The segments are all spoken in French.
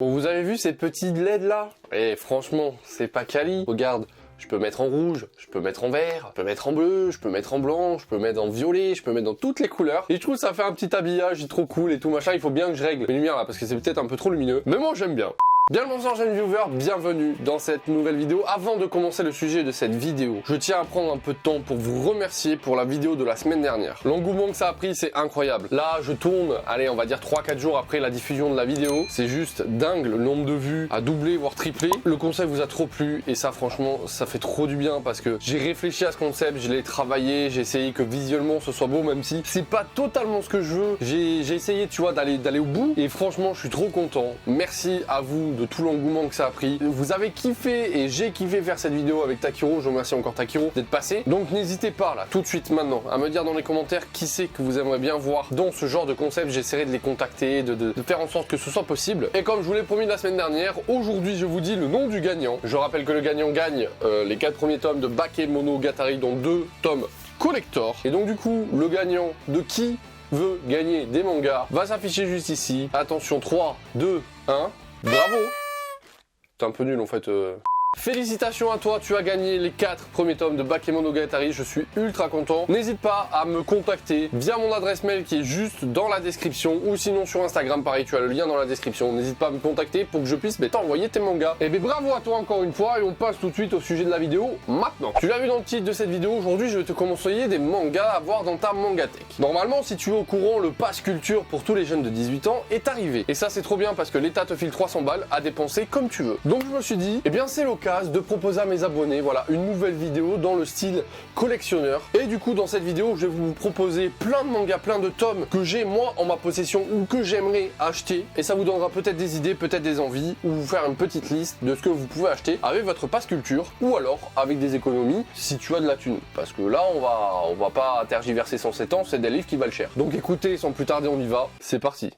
Bon, vous avez vu ces petits LED là? Et franchement, c'est pas quali. Regarde, je peux mettre en rouge, je peux mettre en vert, je peux mettre en bleu, je peux mettre en blanc, je peux mettre en violet, je peux mettre dans toutes les couleurs. Et je trouve que ça fait un petit habillage trop cool et tout machin. Il faut bien que je règle les lumières là parce que c'est peut-être un peu trop lumineux. Mais moi j'aime bien. Bien le bonsoir jeunes viewers, bienvenue dans cette nouvelle vidéo. Avant de commencer le sujet de cette vidéo, je tiens à prendre un peu de temps pour vous remercier pour la vidéo de la semaine dernière. L'engouement que ça a pris, c'est incroyable. Là, je tourne, allez, on va dire 3-4 jours après la diffusion de la vidéo. C'est juste dingue, le nombre de vues a doublé, voire triplé. Le concept vous a trop plu et ça, franchement, ça fait trop du bien parce que j'ai réfléchi à ce concept, je l'ai travaillé, j'ai essayé que visuellement ce soit beau, même si c'est pas totalement ce que je veux. J'ai essayé, tu vois, d'aller au bout et franchement, je suis trop content. Merci à vous de tout l'engouement que ça a pris. Vous avez kiffé et j'ai kiffé faire cette vidéo avec Takiro. Je remercie encore Takiro d'être passé. Donc n'hésitez pas là, tout de suite maintenant, à me dire dans les commentaires qui c'est que vous aimeriez bien voir dans ce genre de concept. J'essaierai de les contacter, de faire en sorte que ce soit possible. Et comme je vous l'ai promis la semaine dernière, aujourd'hui je vous dis le nom du gagnant. Je rappelle que le gagnant gagne les 4 premiers tomes de Bakemonogatari, dont 2 tomes collector. Et donc du coup, le gagnant de qui veut gagner des mangas va s'afficher juste ici. Attention, 3, 2, 1. Bravo! T'es un peu nul en fait. Félicitations à toi, tu as gagné les 4 premiers tomes de Bakemonogatari, je suis ultra content. N'hésite pas à me contacter via mon adresse mail qui est juste dans la description ou sinon sur Instagram, pareil, tu as le lien dans la description. N'hésite pas à me contacter pour que je puisse t'envoyer tes mangas. Et bien bravo à toi encore une fois et on passe tout de suite au sujet de la vidéo maintenant. Tu l'as vu dans le titre de cette vidéo, aujourd'hui je vais te conseiller des mangas à voir dans ta mangathèque. Normalement, si tu es au courant, le pass culture pour tous les jeunes de 18 ans est arrivé. Et ça c'est trop bien parce que l'État te file 300 balles à dépenser comme tu veux. Donc je me suis dit, eh bien c'est l'occasion de proposer à mes abonnés, voilà, une nouvelle vidéo dans le style collectionneur. Et du coup, dans cette vidéo, je vais vous proposer plein de mangas, plein de tomes que j'ai moi en ma possession ou que j'aimerais acheter. Et ça vous donnera peut-être des idées, peut-être des envies, ou vous faire une petite liste de ce que vous pouvez acheter avec votre pass culture ou alors avec des économies si tu as de la thune. Parce que là, on va pas tergiverser sans 7 ans, c'est des livres qui valent cher. Donc écoutez, sans plus tarder, on y va. C'est parti.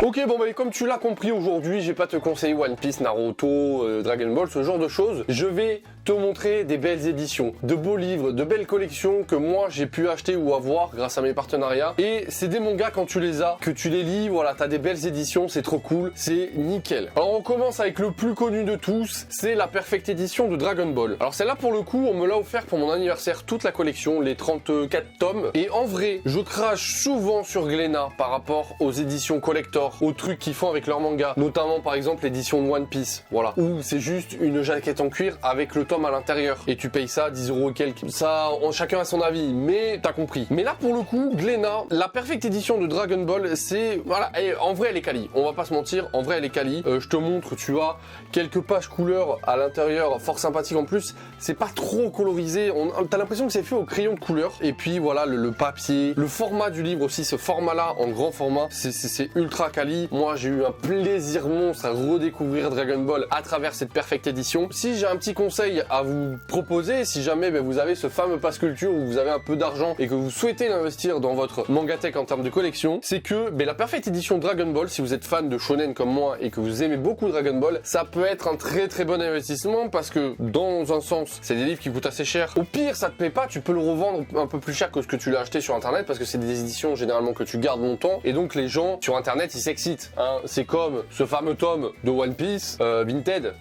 Ok, bon bah comme tu l'as compris aujourd'hui, je vais pas te conseiller One Piece, Naruto, Dragon Ball, ce genre de choses. Je vais te montrer des belles éditions, de beaux livres, de belles collections que moi j'ai pu acheter ou avoir grâce à mes partenariats. Et c'est des mangas quand tu les as, que tu les lis, voilà, t'as des belles éditions, c'est trop cool, c'est nickel. Alors on commence avec le plus connu de tous, c'est la Perfect Edition de Dragon Ball. Alors celle-là pour le coup, on me l'a offert pour mon anniversaire, toute la collection, les 34 tomes. Et en vrai, je crache souvent sur Glénat par rapport aux éditions collector, aux trucs qu'ils font avec leurs mangas, notamment par exemple l'édition de One Piece, voilà, où c'est juste une jaquette en cuir avec le tome à l'intérieur et tu payes ça 10 € et quelques. Ça, chacun a son avis, mais t'as compris. Mais là pour le coup, Glénat, la Perfect Edition de Dragon Ball, c'est voilà, et en vrai elle est quali. On va pas se mentir, en vrai elle est quali. Je te montre, tu as quelques pages couleurs à l'intérieur, fort sympathique en plus. C'est pas trop colorisé. T'as l'impression que c'est fait au crayon de couleur. Et puis voilà le papier, le format du livre aussi, ce format-là en grand format, c'est ultra quali. Moi j'ai eu un plaisir monstre à redécouvrir Dragon Ball à travers cette Perfect Edition. Si j'ai un petit conseil à vous proposer, si jamais vous avez ce fameux pass culture où vous avez un peu d'argent et que vous souhaitez l'investir dans votre mangathèque en termes de collection, c'est que la Perfect Edition Dragon Ball, si vous êtes fan de shonen comme moi et que vous aimez beaucoup Dragon Ball, ça peut être un très très bon investissement parce que dans un sens, c'est des livres qui coûtent assez cher. Au pire, ça te plaît pas, tu peux le revendre un peu plus cher que ce que tu l'as acheté sur internet parce que c'est des éditions généralement que tu gardes longtemps et donc les gens sur internet ils s'excitent. Hein. C'est comme ce fameux tome de One Piece, Vinted,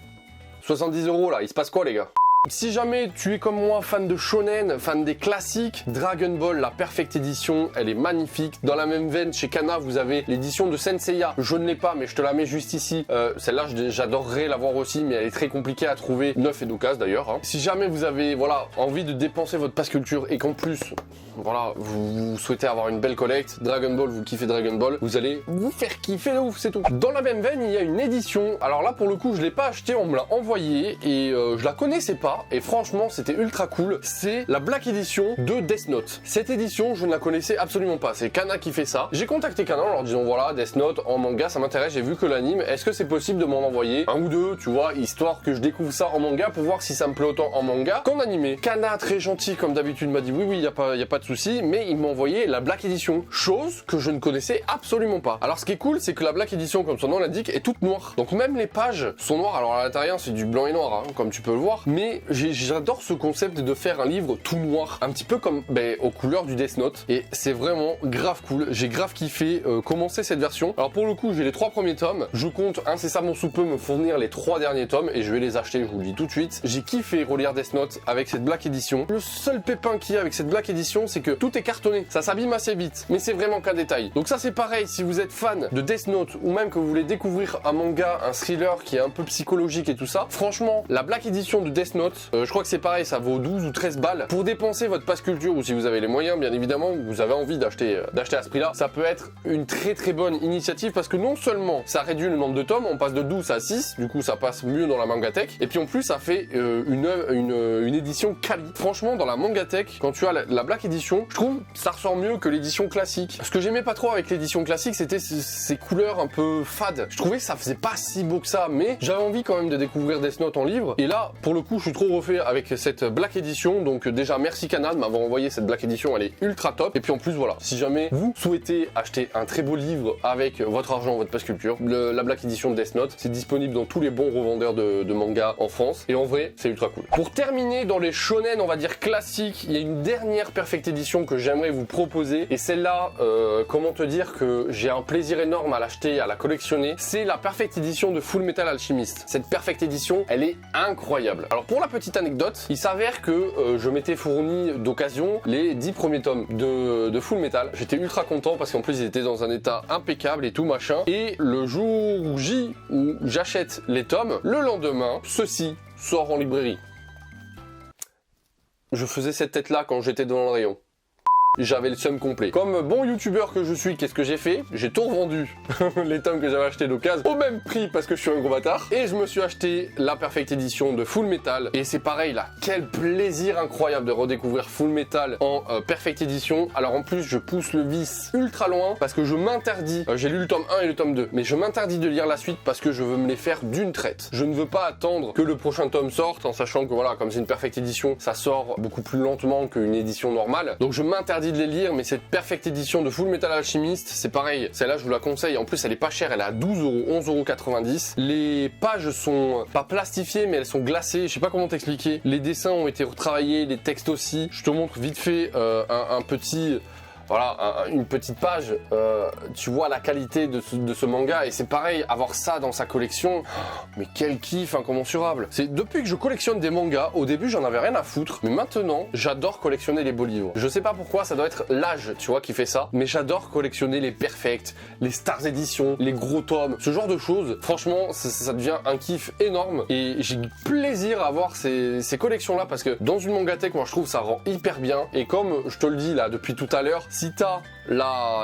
70 € là, il se passe quoi les gars? Si jamais tu es comme moi fan de shonen, fan des classiques, Dragon Ball, la Perfect Edition, elle est magnifique. Dans la même veine, chez Kana, vous avez l'édition de Senseiya. Je ne l'ai pas, mais je te la mets juste ici. Celle-là, j'adorerais l'avoir aussi, mais elle est très compliquée à trouver, neuf et d'occasion d'ailleurs. Hein. Si jamais vous avez envie de dépenser votre pass culture et qu'en plus, vous souhaitez avoir une belle collecte, Dragon Ball, vous kiffez Dragon Ball, vous allez vous faire kiffer de ouf, c'est tout. Dans la même veine, il y a une édition. Alors là, pour le coup, je l'ai pas acheté, on me l'a envoyé et je la connaissais pas. Et franchement c'était ultra cool, c'est la Black Edition de Death Note. Cette édition je ne la connaissais absolument pas, c'est Kana qui fait ça. J'ai contacté Kana en leur disant voilà Death Note en manga ça m'intéresse, j'ai vu que l'anime, est-ce que c'est possible de m'en envoyer un ou deux, tu vois, histoire que je découvre ça en manga pour voir si ça me plaît autant en manga qu'en animé. Kana très gentil comme d'habitude m'a dit oui y a pas de souci, mais il m'a envoyé la Black Edition, chose que je ne connaissais absolument pas. Alors ce qui est cool c'est que la Black Edition comme son nom l'indique est toute noire, donc même les pages sont noires. Alors à l'intérieur c'est du blanc et noir hein, comme tu peux le voir, mais vrai, j'adore ce concept de faire un livre tout noir, un petit peu comme aux couleurs du Death Note, et c'est vraiment grave cool. J'ai grave kiffé commencer cette version. Alors pour le coup, j'ai les 3 premiers tomes, je compte incessamment sous peu me fournir les 3 derniers tomes et je vais les acheter, je vous le dis tout de suite. J'ai kiffé relire Death Note avec cette Black Edition. Le seul pépin qu'il y a avec cette Black Edition, c'est que tout est cartonné, ça s'abîme assez vite, mais c'est vraiment qu'un détail. Donc ça c'est pareil, si vous êtes fan de Death Note ou même que vous voulez découvrir un manga, un thriller qui est un peu psychologique et tout ça, franchement, la Black Edition de Death Note, je crois que c'est pareil, ça vaut 12 ou 13 balles. Pour dépenser votre passe culture ou si vous avez les moyens, bien évidemment, vous avez envie d'acheter à ce prix-là, ça peut être une très bonne initiative parce que non seulement ça réduit le nombre de tomes, on passe de 12 à 6, du coup ça passe mieux dans la mangatech, et puis en plus ça fait une édition quali. Franchement, dans la mangatech, quand tu as la Black Edition, je trouve ça ressort mieux que l'édition classique. Ce que j'aimais pas trop avec l'édition classique, c'était ces couleurs un peu fades. Je trouvais que ça faisait pas si beau que ça, mais j'avais envie quand même de découvrir Death Note en livre, et là, pour le coup, je suis trop refait avec cette Black Edition, donc déjà merci Kana de m'avoir envoyé cette Black Edition, elle est ultra top, et puis en plus voilà, si jamais vous souhaitez acheter un très beau livre avec votre argent, votre passe culture, la Black Edition de Death Note, c'est disponible dans tous les bons revendeurs de manga en France, et en vrai, c'est ultra cool. Pour terminer, dans les shonen, on va dire classiques, il y a une dernière Perfect Edition que j'aimerais vous proposer, et celle-là, comment te dire que j'ai un plaisir énorme à l'acheter, à la collectionner, c'est la Perfect Edition de Full Metal Alchemist. Cette Perfect Edition, elle est incroyable. Alors pour la petite anecdote, il s'avère que je m'étais fourni d'occasion les 10 premiers tomes de Full Metal. J'étais ultra content parce qu'en plus ils étaient dans un état impeccable et tout machin. Et le jour où j'achète les tomes, le lendemain, ceci sort en librairie. Je faisais cette tête-là quand j'étais dans le rayon. J'avais le seum complet. Comme bon youtubeur que je suis, qu'est-ce que j'ai fait? J'ai tout revendu, les tomes que j'avais achetés d'occasion, au même prix parce que je suis un gros bâtard. Et je me suis acheté la Perfect Edition de Full Metal. Et c'est pareil là, quel plaisir incroyable de redécouvrir Full Metal en Perfect Edition. Alors en plus, je pousse le vice ultra loin parce que je m'interdis, j'ai lu le tome 1 et le tome 2, mais je m'interdis de lire la suite parce que je veux me les faire d'une traite. Je ne veux pas attendre que le prochain tome sorte en sachant que voilà, comme c'est une Perfect Edition, ça sort beaucoup plus lentement qu'une édition normale. Donc je m'interdis de les lire, mais cette Perfect Edition de Full Metal Alchemist, c'est pareil, celle-là je vous la conseille, en plus elle est pas chère, elle est à 12 €, 11,90 €. Les pages sont pas plastifiées, mais elles sont glacées, je sais pas comment t'expliquer, les dessins ont été retravaillés, les textes aussi, je te montre vite fait un petit... Voilà, une petite page, tu vois la qualité de ce manga, et c'est pareil, avoir ça dans sa collection, mais quel kiff incommensurable. C'est depuis que je collectionne des mangas, au début j'en avais rien à foutre, mais maintenant j'adore collectionner les beaux livres. Je sais pas pourquoi, ça doit être l'âge, tu vois, qui fait ça, mais j'adore collectionner les perfects, les Stars Edition, les gros tomes, ce genre de choses. Franchement, ça devient un kiff énorme, et j'ai plaisir à avoir ces collections-là, parce que dans une mangatech, moi je trouve ça rend hyper bien, et comme je te le dis là depuis tout à l'heure, si t'as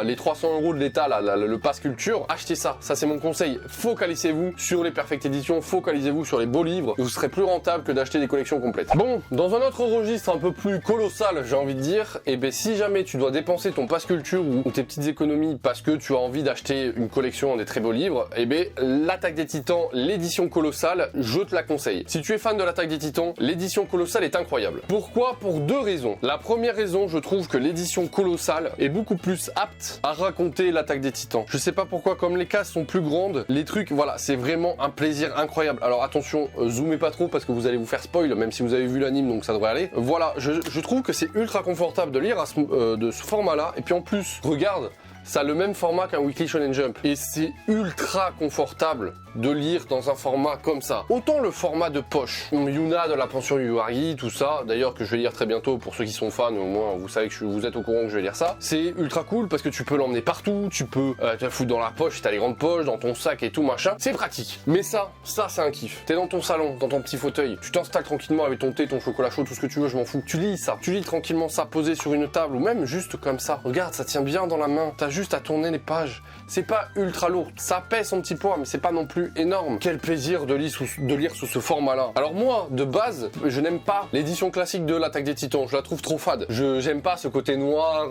les 300 € de l'État, le pass culture, achetez ça. Ça c'est mon conseil. Focalisez-vous sur les Perfect Edition, focalisez-vous sur les beaux livres. Vous serez plus rentable que d'acheter des collections complètes. Bon, dans un autre registre un peu plus colossal, j'ai envie de dire, et ben si jamais tu dois dépenser ton pass culture ou tes petites économies parce que tu as envie d'acheter une collection des très beaux livres, et ben l'Attaque des Titans, l'édition colossale, je te la conseille. Si tu es fan de l'Attaque des Titans, l'édition colossale est incroyable. Pourquoi? Pour deux raisons. La première raison, je trouve que l'édition colossale est beaucoup plus apte à raconter l'Attaque des Titans. Je sais pas pourquoi, comme les cases sont plus grandes, les trucs, voilà, c'est vraiment un plaisir incroyable. Alors attention, zoomez pas trop parce que vous allez vous faire spoil, même si vous avez vu l'anime, donc ça devrait aller. Voilà, je trouve que c'est ultra confortable de lire de ce format-là, et puis en plus, regarde, ça a le même format qu'un Weekly Shonen Jump, et c'est ultra confortable de lire dans un format comme ça. Autant le format de poche, Yuna de la pension Yuari, tout ça, d'ailleurs que je vais lire très bientôt pour ceux qui sont fans, au moins vous savez que vous êtes au courant que je vais lire ça, c'est ultra cool parce que tu peux l'emmener partout, tu peux te la foutre dans la poche, t'as les grandes poches, dans ton sac et tout machin, c'est pratique. Mais ça c'est un kiff. T'es dans ton salon, dans ton petit fauteuil, tu t'installes tranquillement avec ton thé, ton chocolat chaud, tout ce que tu veux, je m'en fous. Tu lis ça, tu lis tranquillement ça posé sur une table ou même juste comme ça. Regarde, ça tient bien dans la main, t'as juste à tourner les pages. C'est pas ultra lourd, ça pèse son petit poids, mais c'est pas non plus énorme. Quel plaisir de lire sous ce format-là. Alors moi, de base, je n'aime pas l'édition classique de l'Attaque des Titans, je la trouve trop fade. J'aime pas ce côté noir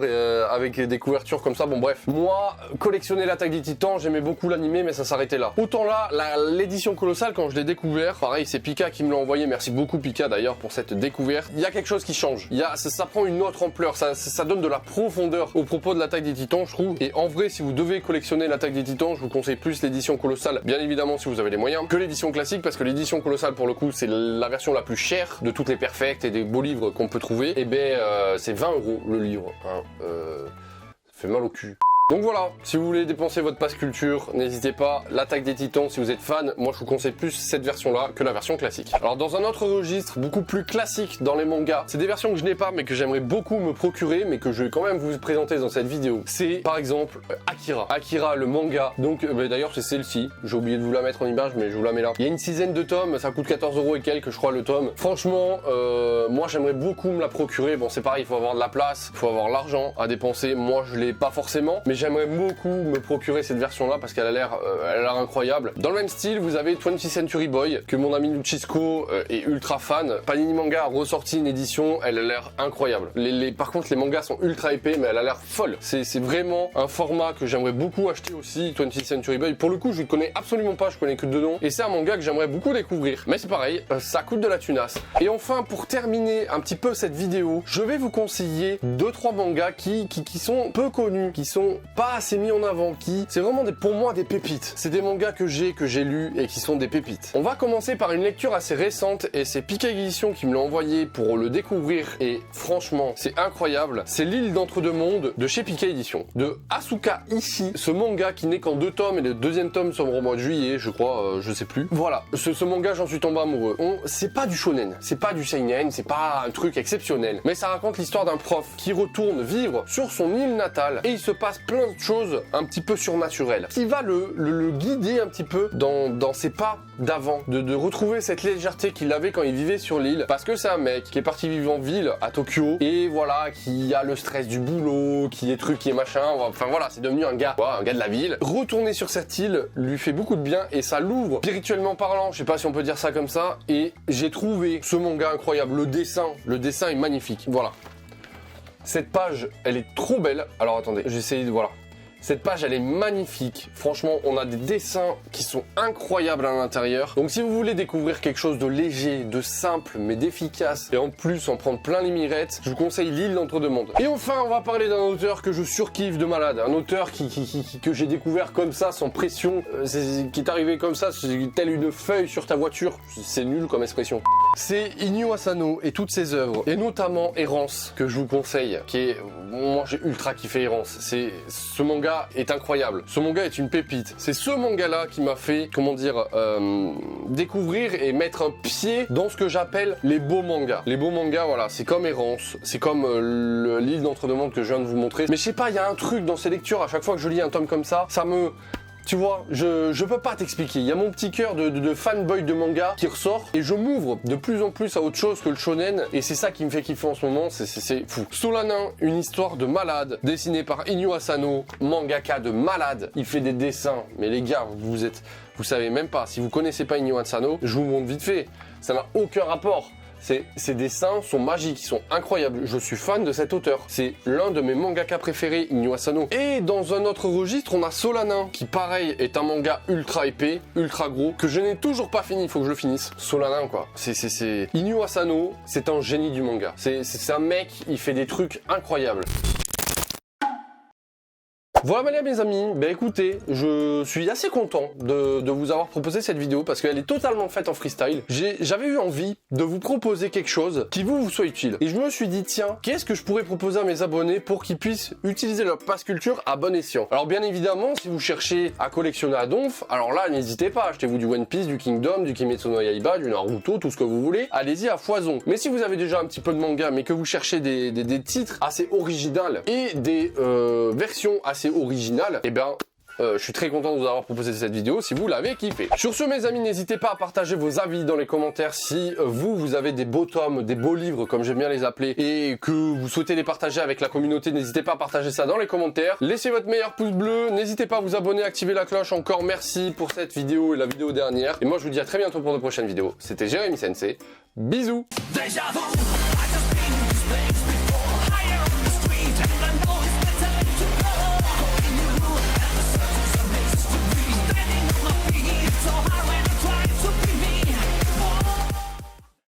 avec des couvertures comme ça, bon bref. Moi, collectionner l'Attaque des Titans, j'aimais beaucoup l'animé, mais ça s'arrêtait là. Autant là, l'édition colossale, quand je l'ai découvert, pareil, c'est Pika qui me l'a envoyé, merci beaucoup Pika d'ailleurs pour cette découverte. Il y a quelque chose qui change, ça prend une autre ampleur, ça donne de la profondeur au propos de l'Attaque des Titans, je trouve. tout. Et en vrai, si vous devez collectionner l'Attaque des Titans, je vous conseille plus l'édition colossale, bien évidemment si vous avez les moyens, que l'édition classique, parce que l'édition colossale pour le coup c'est la version la plus chère de toutes les perfectes et des beaux livres qu'on peut trouver. Et ben c'est 20 € le livre, hein. Ça fait mal au cul. Donc voilà, si vous voulez dépenser votre passe culture, n'hésitez pas, l'Attaque des Titans, si vous êtes fan, moi je vous conseille plus cette version-là que la version classique. Alors dans un autre registre, beaucoup plus classique dans les mangas, c'est des versions que je n'ai pas mais que j'aimerais beaucoup me procurer, mais que je vais quand même vous présenter dans cette vidéo. C'est par exemple Akira. Akira, le manga, donc d'ailleurs c'est celle-ci, j'ai oublié de vous la mettre en image mais je vous la mets là. Il y a une dizaine de tomes, ça coûte 14 € et quelques je crois le tome. Franchement, moi j'aimerais beaucoup me la procurer, bon c'est pareil, il faut avoir de la place, il faut avoir l'argent à dépenser, moi je l'ai pas forcément, mais j'aimerais beaucoup me procurer cette version là parce qu'elle a l'air incroyable. Dans le même style vous avez 20th Century Boy que mon ami Luchisco est ultra fan. Panini Manga a ressorti une édition, elle a l'air incroyable. Par contre les mangas sont ultra épais mais elle a l'air folle. C'est vraiment un format que j'aimerais beaucoup acheter aussi, 20th Century Boy. Pour le coup je ne connais absolument pas, je connais que deux noms et c'est un manga que j'aimerais beaucoup découvrir. Mais c'est pareil, ça coûte de la tunasse. Et enfin pour terminer un petit peu cette vidéo, je vais vous conseiller 2-3 mangas qui sont peu connus, qui sont pas assez mis en avant, c'est vraiment pour moi des pépites. C'est des mangas que j'ai lus et qui sont des pépites. On va commencer par une lecture assez récente et c'est Pika Édition qui me l'a envoyé pour le découvrir et franchement c'est incroyable. C'est L'île d'entre deux mondes de chez Pika Édition, de Asuka Ishii, ce manga qui n'est qu'en 2 tomes et le deuxième tome sort au mois de juillet je crois, je sais plus. Voilà, ce manga j'en suis tombé amoureux. C'est pas du shonen, c'est pas du seinen, c'est pas un truc exceptionnel, mais ça raconte l'histoire d'un prof qui retourne vivre sur son île natale et il se passe plein de choses un petit peu surnaturelles qui va le guider un petit peu dans ses pas d'avant, de retrouver cette légèreté qu'il avait quand il vivait sur l'île, parce que c'est un mec qui est parti vivre en ville à Tokyo et voilà, qui a le stress du boulot, qui est truc, qui est machin, enfin voilà, c'est devenu un gars de la ville. Retourner sur cette île lui fait beaucoup de bien et ça l'ouvre spirituellement parlant, je sais pas si on peut dire ça comme ça, et j'ai trouvé ce manga incroyable. Le dessin est magnifique, voilà. Cette page, elle est trop belle. Alors attendez, j'essaie de... Voilà. Cette page elle est magnifique, franchement on a des dessins qui sont incroyables à l'intérieur. Donc si vous voulez découvrir quelque chose de léger, de simple mais d'efficace et en plus en prendre plein les mirettes, je vous conseille L'île d'entre deux mondes. Et enfin on va parler d'un auteur que je surkiffe de malade, un auteur que j'ai découvert comme ça sans pression, qui est arrivé comme ça, telle une feuille sur ta voiture, c'est nul comme expression. C'est Inyo Asano et toutes ses œuvres, et notamment Errance que je vous conseille, qui est... Moi j'ai ultra kiffé Errance, ce manga est incroyable. Ce manga est une pépite. C'est ce manga-là qui m'a fait, comment dire, découvrir et mettre un pied dans ce que j'appelle les beaux mangas. Les beaux mangas, voilà, c'est comme Errance, c'est comme L'île d'entre deux mondes que je viens de vous montrer. Mais je sais pas, il y a un truc dans ces lectures, à chaque fois que je lis un tome comme ça, ça me... Tu vois, je peux pas t'expliquer. Il y a mon petit cœur de fanboy de manga qui ressort et je m'ouvre de plus en plus à autre chose que le shonen et c'est ça qui me fait kiffer en ce moment, c'est fou. Solanin, une histoire de malade, dessinée par Inyo Asano, mangaka de malade. Il fait des dessins, mais les gars, vous savez même pas. Si vous connaissez pas Inyo Asano, je vous montre vite fait. Ça n'a aucun rapport. Ces dessins sont magiques, ils sont incroyables. Je suis fan de cet auteur. C'est l'un de mes mangaka préférés, Inyo Asano. Et dans un autre registre, on a Solanin, qui pareil est un manga ultra épais, ultra gros, que je n'ai toujours pas fini, il faut que je le finisse. Solanin quoi. Inyo Asano, c'est un génie du manga. C'est un mec, il fait des trucs incroyables. Voilà mes amis, bah écoutez, je suis assez content de vous avoir proposé cette vidéo parce qu'elle est totalement faite en freestyle. J'avais eu envie de vous proposer quelque chose qui vous soit utile. Et je me suis dit, tiens, qu'est-ce que je pourrais proposer à mes abonnés pour qu'ils puissent utiliser leur passe culture à bon escient. Alors bien évidemment, si vous cherchez à collectionner à donf, alors là, n'hésitez pas, achetez-vous du One Piece, du Kingdom, du Kimetsu no Yaiba, du Naruto, tout ce que vous voulez. Allez-y à foison. Mais si vous avez déjà un petit peu de manga, mais que vous cherchez des titres assez originaux et des versions assez original, et ben je suis très content de vous avoir proposé cette vidéo si vous l'avez kiffé. Sur ce mes amis, n'hésitez pas à partager vos avis dans les commentaires si vous avez des beaux tomes, des beaux livres comme j'aime bien les appeler et que vous souhaitez les partager avec la communauté, n'hésitez pas à partager ça dans les commentaires. Laissez votre meilleur pouce bleu, n'hésitez pas à vous abonner, activer la cloche. Encore merci pour cette vidéo et la vidéo dernière. Et moi je vous dis à très bientôt pour de prochaines vidéos. C'était Jérémy Sensei, bisous.